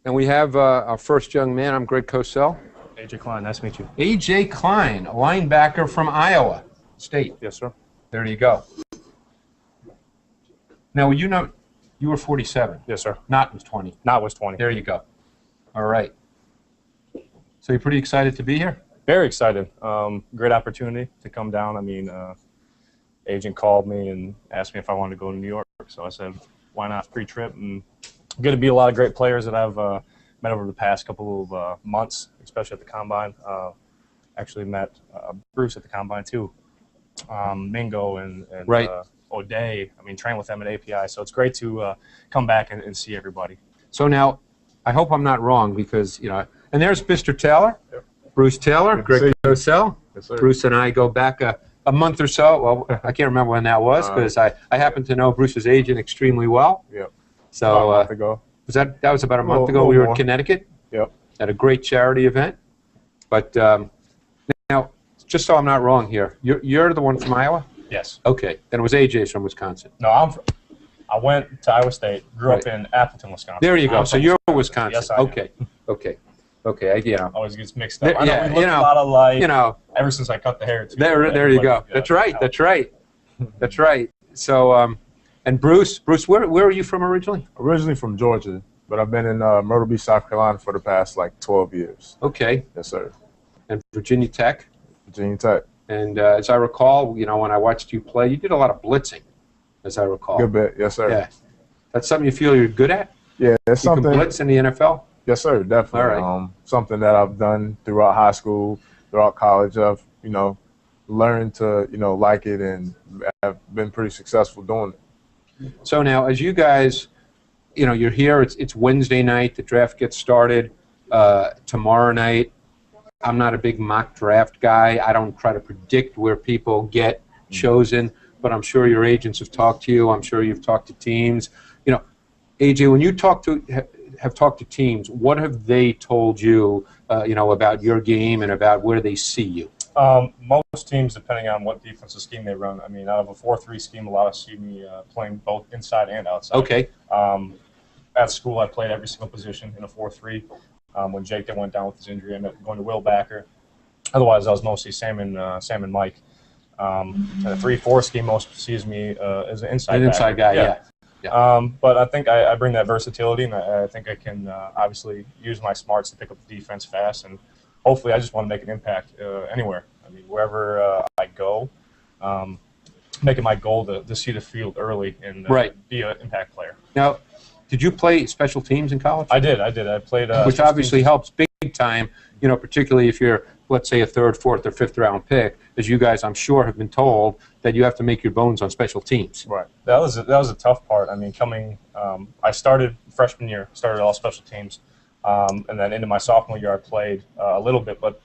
And we have our first young man. I'm Greg Cosell. AJ Klein, nice to meet you. AJ Klein, a linebacker from Iowa State. Yes, sir. There you go. Now, you were 47. Yes, sir. Not was 20. Not was 20. There you go. All right. So you're pretty excited to be here? Very excited. Great opportunity to come down. I mean, agent called me and asked me if I wanted to go to New York. So I said, why not? Free trip. And going to be a lot of great players that I've met over the past couple of months, especially at the Combine. Actually met Bruce at the Combine too. Mingo and right. O'Day. I mean, train with them at API. So it's great to come back and see everybody. So now, I hope I'm not wrong because, you know, and there's Mr. Taylor, yep. Bruce Taylor, Greg Cosell. Yes, sir. Bruce and I go back a month or so. Well, I can't remember when that was because I happen to know Bruce's agent extremely well. Yep. So about a month ago. That was about a month ago. We were in Connecticut. Yep. At a great charity event. But now, just so I'm not wrong here, you're the one from Iowa? Yes. Okay. Then it was AJ's from Wisconsin. No, I went to Iowa State, grew up in Appleton, Wisconsin. There you go. So you're Wisconsin. Yes, I am. Okay. You know. Always gets mixed up. There, I know we look a lot alike. You know. Ever since I cut the hair. Too, there you go. That's right. That's right. That's right. So, and Bruce, where are you from originally? Originally from Georgia, but I've been in Myrtle Beach, South Carolina for the past like 12 years. Okay. Yes, sir. And Virginia Tech. Virginia Tech. And as I recall, you know, when I watched you play, you did a lot of blitzing, as I recall. Good bit, yes, sir. Yeah. That's something you feel you're good at? Yeah, it's something. You can blitz in the NFL? Yes, sir, definitely. All right. Something that I've done throughout high school, throughout college. I've, you know, learned to, you know, like it and have been pretty successful doing it. So now, as you guys, you know, you're here, it's Wednesday night, the draft gets started tomorrow night. I'm not a big mock draft guy. I don't try to predict where people get chosen, but I'm sure your agents have talked to you. I'm sure you've talked to teams. You know, AJ, when you have talked to teams, what have they told you, you know, about your game and about where they see you? Most teams, depending on what defensive scheme they run, I mean, out of a 4-3 scheme, a lot of see me playing both inside and outside. Okay. At school, I played every single position in a 4-3. When Jake went down with his injury, I ended up going to Will Backer. Otherwise, I was mostly Sam and Mike. And a 3-4 scheme most sees me as an inside guy, yeah. But I think I bring that versatility, and I think I can obviously use my smarts to pick up the defense fast. And hopefully, I just want to make an impact anywhere. I mean, wherever I go, make it my goal to see the field early and be an impact player. Now, did you play special teams in college? I did. I played. Which obviously helps big time, you know, particularly if you're, let's say, a 3rd, 4th, or 5th round pick, as you guys, I'm sure, have been told that you have to make your bones on special teams. Right. That was a tough part. I mean, I started freshman year, started all special teams, and then into my sophomore year, I played a little bit, but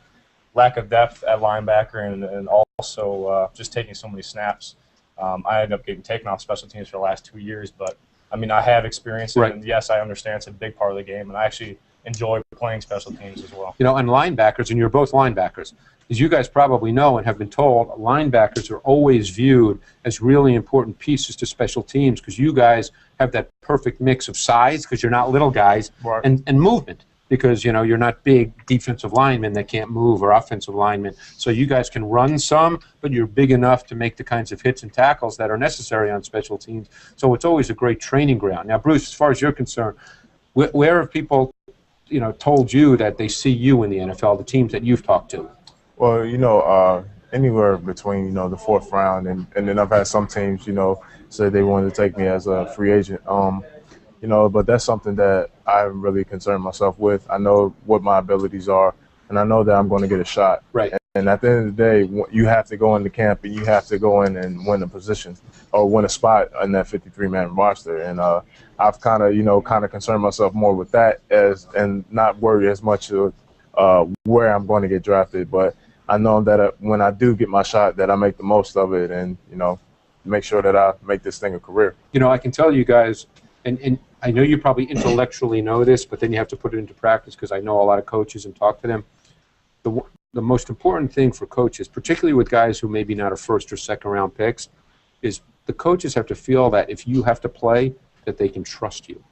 lack of depth at linebacker and also just taking so many snaps, I ended up getting taken off special teams for the last 2 years, but I mean, I have experience, and yes, I understand it's a big part of the game, and I actually enjoy playing special teams as well. You know, and linebackers, and you're both linebackers, as you guys probably know and have been told, linebackers are always viewed as really important pieces to special teams because you guys have that perfect mix of size, because you're not little guys, and movement. Because, you know, you're not big defensive linemen that can't move or offensive linemen. So you guys can run some, but you're big enough to make the kinds of hits and tackles that are necessary on special teams. So it's always a great training ground. Now, Bruce, as far as you're concerned, where have people, you know, told you that they see you in the NFL, the teams that you've talked to? Well, you know, anywhere between, you know, the 4th round and then I've had some teams, you know, say they wanted to take me as a free agent. You know, but that's something that I'm really concerned myself with. I know what my abilities are, and I know that I'm going to get a shot. Right. And at the end of the day, you have to go into camp and you have to go in and win a position or win a spot in that 53-man roster. And I've kind of concerned myself more with that and not worry as much of where I'm going to get drafted. But I know that when I do get my shot, that I make the most of it and, you know, make sure that I make this thing a career. You know, I can tell you guys, and I know you probably intellectually know this, but then you have to put it into practice because I know a lot of coaches and talk to them. The most important thing for coaches, particularly with guys who maybe not are 1st or 2nd round picks, is the coaches have to feel that if you have to play, that they can trust you.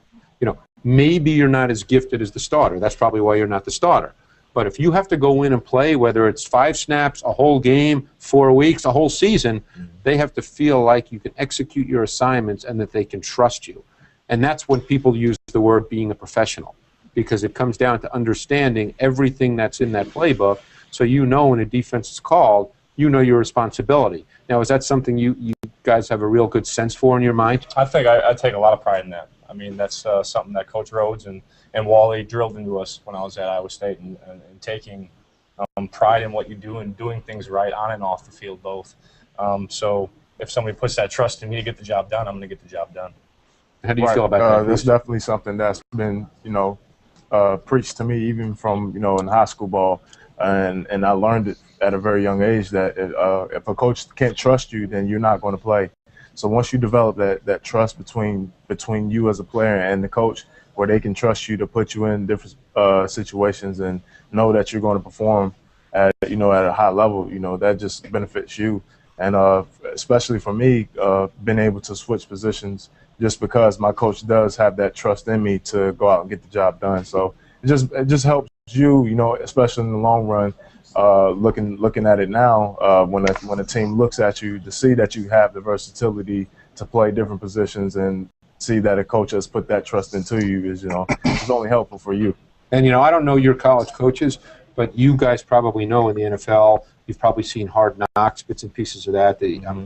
You know, maybe you're not as gifted as the starter. That's probably why you're not the starter. But if you have to go in and play, whether it's 5 snaps, a whole game, 4 weeks, a whole season, they have to feel like you can execute your assignments and that they can trust you. And that's when people use the word being a professional, because it comes down to understanding everything that's in that playbook, so you know when a defense is called, you know your responsibility. Now, is that something you guys have a real good sense for in your mind? I think I take a lot of pride in that. I mean, that's something that Coach Rhodes and Wally drilled into us when I was at Iowa State, and taking pride in what you do and doing things right on and off the field both. So if somebody puts that trust in me to get the job done, I'm going to get the job done. How do you feel about that? That's definitely something that's been, preached to me even from, in high school ball. And I learned it at a very young age that if a coach can't trust you, then you're not going to play. So once you develop that trust between you as a player and the coach, where they can trust you to put you in different situations and know that you're going to perform at a high level, that just benefits you. And especially for me, being able to switch positions just because my coach does have that trust in me to go out and get the job done. So it just helps you, especially in the long run, looking at it now, when a team looks at you to see that you have the versatility to play different positions and see that a coach has put that trust into you is it's only helpful for you. And I don't know your college coaches, but you guys probably know in the NFL, you've probably seen Hard Knocks, bits and pieces of that.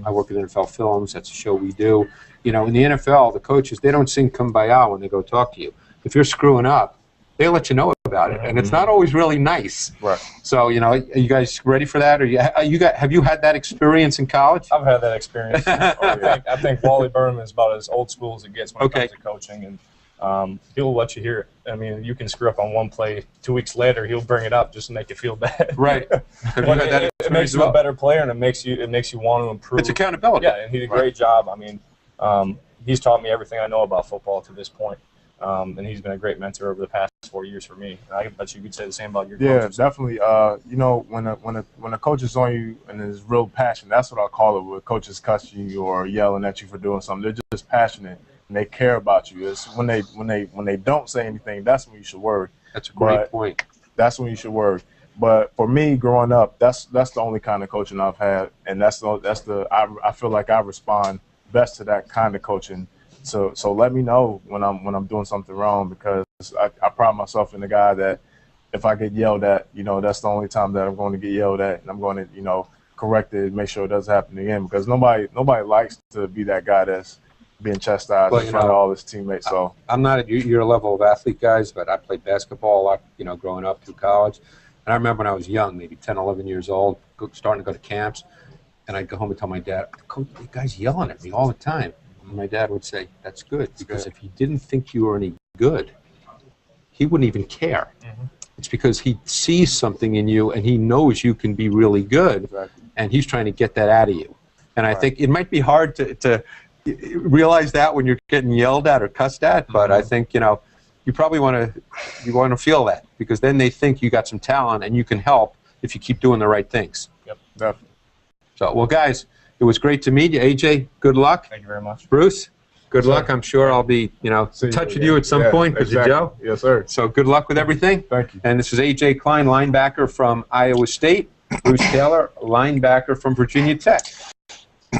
I work with NFL Films. That's a show we do. In the NFL, the coaches, they don't sing Kumbaya when they go talk to you. If you're screwing up, they'll let you know about it, and it's not always really nice. Right. So, are you guys ready for that? Or have you had that experience in college? I've had that experience. I think Wally Berman is about as old school as it gets when it comes to coaching, and he'll let you hear it. I mean, you can screw up on one play. 2 weeks later, he'll bring it up just to make you feel bad. Right. Have you had that it makes you a better player, and it makes you want to improve. It's accountability. Yeah, and he did a great job. I mean, he's taught me everything I know about football to this point. And he's been a great mentor over the past 4 years for me. I bet you could say the same about your coaches. Yeah, definitely. When a coach is on you and is real passionate, that's what I call it. When coaches cuss you or yelling at you for doing something, they're just passionate and they care about you. It's when they don't say anything, that's when you should worry. That's a great point. That's when you should worry. But for me, growing up, that's the only kind of coaching I've had, and I feel like I respond best to that kind of coaching. So let me know when I'm doing something wrong, because I pride myself in the guy that if I get yelled at, that's the only time that I'm going to get yelled at, and I'm going to correct it, make sure it doesn't happen again, because nobody likes to be that guy that's being chastised in front of all his teammates. So I'm not at your level of athlete, guys, but I played basketball a lot, growing up through college. And I remember when I was young, maybe 10, 11 years old, starting to go to camps, and I'd go home and tell my dad, "Coach, the guy's yelling at me all the time." And my dad would say, "That's good, because if he didn't think you were any good, he wouldn't even care." Mm-hmm. It's because he sees something in you and he knows you can be really good, and he's trying to get that out of you. And I think it might be hard to realize that when you're getting yelled at or cussed at, but I think, you probably want to feel that, because then they think you got some talent and you can help if you keep doing the right things. Yep, definitely. So, well, guys, it was great to meet you. AJ, good luck. Thank you very much. Bruce, good luck. I'm sure I'll be, in touch with you at some point because of Joe. Yes, sir. So good luck with everything. Thank you. And this is AJ Klein, linebacker from Iowa State. Bruce Taylor, linebacker from Virginia Tech. You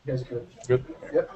guys good? Good. Yep.